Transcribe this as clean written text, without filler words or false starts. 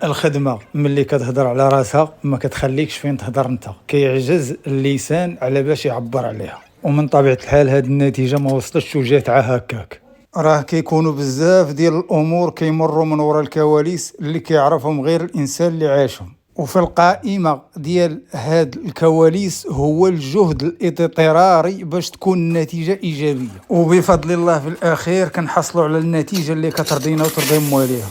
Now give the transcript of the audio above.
الخدمة ملي كتهضر على راسها ما كتخليكش فين تهضر انت، كيعجز اللسان على باش يعبر عليها، ومن طبيعة الحال هاد النتيجة ما وصلتش وجات هكاك. راه كيكونوا بزاف ديال الامور كيمروا من وراء الكواليس اللي كيعرفهم غير الانسان اللي عاشهم، وفي القائمة ديال هاد الكواليس هو الجهد الاضطراري باش تكون النتيجة إيجابية، وبفضل الله في الأخير كنحصلوا على النتيجة اللي كترضينا وترضي مواليها.